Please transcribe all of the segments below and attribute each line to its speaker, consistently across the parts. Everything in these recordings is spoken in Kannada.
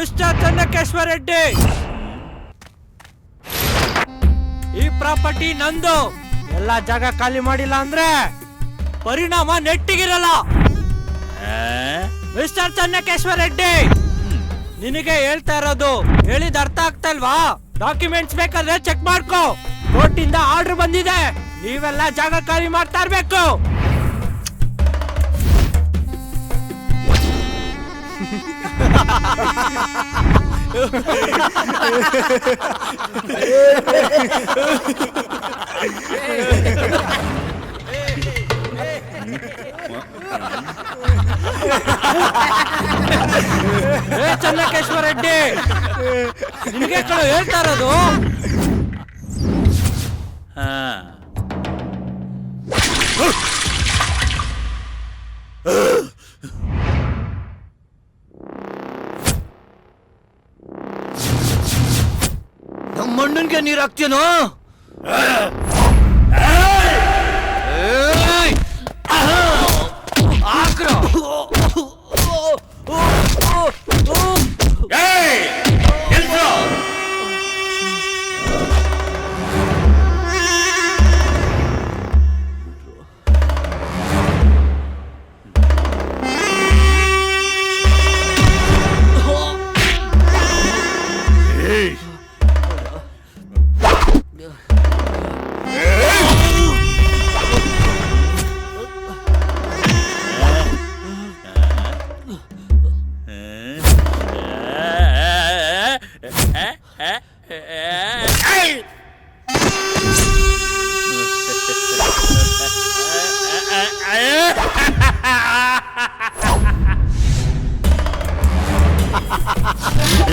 Speaker 1: ಮಿಸ್ಟರ್ ಚೆನ್ನಕೇಶ್ವರ ರೆಡ್ಡಿ, ಈ ಪ್ರಾಪರ್ಟಿ ನಂದು. ಎಲ್ಲಾ ಜಾಗ ಖಾಲಿ ಮಾಡಿಲ್ಲ ಅಂದ್ರೆ ಪರಿಣಾಮ ನೆಟ್ಟಿಗಿರಲ್ಲ. ಮಿಸ್ಟರ್ ಚೆನ್ನಕೇಶ್ವರ ರೆಡ್ಡಿ, ನಿನಗೆ ಹೇಳ್ತಾ ಇರೋದು ಹೇಳಿದ ಅರ್ಥ ಆಗ್ತಾ ಇಲ್ವಾ? ಡಾಕ್ಯುಮೆಂಟ್ಸ್ ಬೇಕಾದ್ರೆ ಚೆಕ್ ಮಾಡ್ಕೋ. ಕೋರ್ಟ್ ಇಂದ ಆರ್ಡರ್ ಬಂದಿದೆ, ನೀವೆಲ್ಲ ಜಾಗ ಖಾಲಿ ಮಾಡ್ತಾ ಇರ್ಬೇಕು. ಚೆನ್ನಕೇಶ್ವರ ರೆಡ್ಡಿ, ನಿನಗೆ ಹೇಳ್ತಾ ಇರೋದು.
Speaker 2: ನಮ್ಮ ಮಣ್ಣನ್ಗೆ ನೀರ್ ಹಾಕ್ತೇನೋ?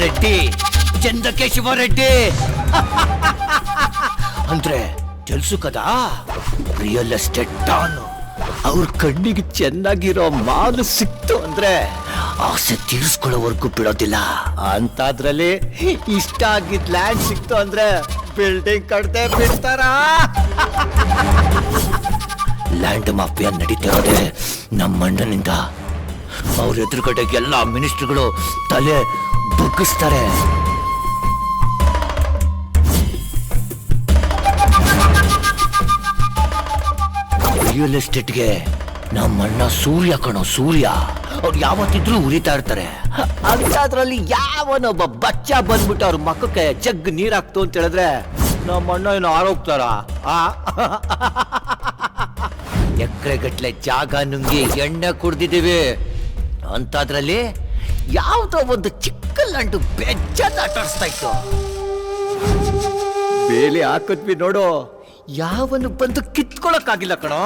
Speaker 2: ರೆಡ್ಡಿ, ಚಂದ್ರಕೇಶವ ರೆಡ್ಡಿ ಅಂದ್ರೆ తెలుసు కదా, ರಿಯಲ್ ಎಸ್ಟೇಟ್ ಡಾನ್. ಅವ್ರ ಕಣ್ಣಿಗೆ ಚೆನ್ನಾಗಿರೋ ಮಾಲು ಸಿಕ್ತು ಅಂದ್ರೆ ಆಸೆ ತೀರಿಸ್ಕೊಳ್ಳೋವರೆಗೂ ಬಿಡೋದಿಲ್ಲ. ಅಂತಾದ್ರಲ್ಲಿ ಇಷ್ಟ ಆಗಿದ್ ಲ್ಯಾಂಡ್ ಸಿಕ್ತು ಅಂದ್ರೆ ಬಿಲ್ಡಿಂಗ್ ಕಟ್ದೆ ಬಿಡ್ತಾರ. ಲ್ಯಾಂಡ್ ಮಾಫಿಯಾ ನಡೀತಿರೋದೆ ನಮ್ಮ ಅಣ್ಣನಿಂದ. ಅವ್ರ ಎದುರುಗಡೆ ಎಲ್ಲ ಮಿನಿಸ್ಟ್ರುಗಳು ತಲೆ ಬಗ್ಗಿಸ್ತಾರೆ. ರಿಯಲ್ ಎಸ್ಟೇಟ್ಗೆ ನಮ್ಮಣ್ಣ ಸೂರ್ಯ ಕಣೋ, ಸೂರ್ಯ. ಅವ್ರು ಯಾವತ್ತಿದ್ರು ಉರಿತಾ ಇರ್ತಾರೆ. ಅಂತಾದ್ರಲ್ಲಿ ಯಾವನೊಬ್ಬ ಬಚ್ಚ ಬಂದ್ಬಿಟ್ಟು ಅವ್ರ ಮಕ್ಕಕ್ಕೆ ಜಗ್ ನೀರ್ ಹಾಕ್ತು ಅಂತ ಹೇಳಿದ್ರೆ ನಮ್ಮಣ್ಣ ಏನು ಆರೋಗ್ತಾರ? ಎಕರೆ ಗಟ್ಲೆ ಜಾಗ ನುಂಗಿ ಎಣ್ಣೆ ಕುಡ್ದಿದ್ದೀವಿ. ಅಂತಾದ್ರಲ್ಲಿ ಯಾವ್ದೋ ಒಂದು ಚಿಕ್ಕ ಲಂಡು ಬೆಜ್ಜನ್ನ ಆಟಾಡಿಸ್ತಾ ಇತ್ತು. ಬೇಲಿ ಹಾಕಿದ್ವಿ ನೋಡು, ಯಾವನು ಬಂದು ಕಿತ್ಕೊಳಕ್ಕಾಗಿಲ್ಲ ಕಣೋ.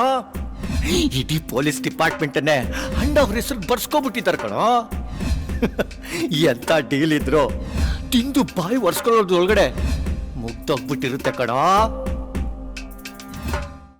Speaker 2: ಇಡೀ ಪೊಲೀಸ್ ಡಿಪಾರ್ಟ್ಮೆಂಟ್ ಅನ್ನೇ ಅಣ್ಣ ಅವ್ರ ಹೆಸರು ಬರ್ಸ್ಕೊಬಿಟ್ಟಿದ್ದಾರೆ ಕಣೋ. ಎಂತ ಡೀಲ್ ಇದ್ರು ತಿಂದು ಬಾಯಿ ಒರ್ಸ್ಕೊಳ್ಳೋದ್ರೊಳಗಡೆ ಮುಗ್ದೋಗ್ಬಿಟ್ಟಿರುತ್ತೆ ಕಣೋ.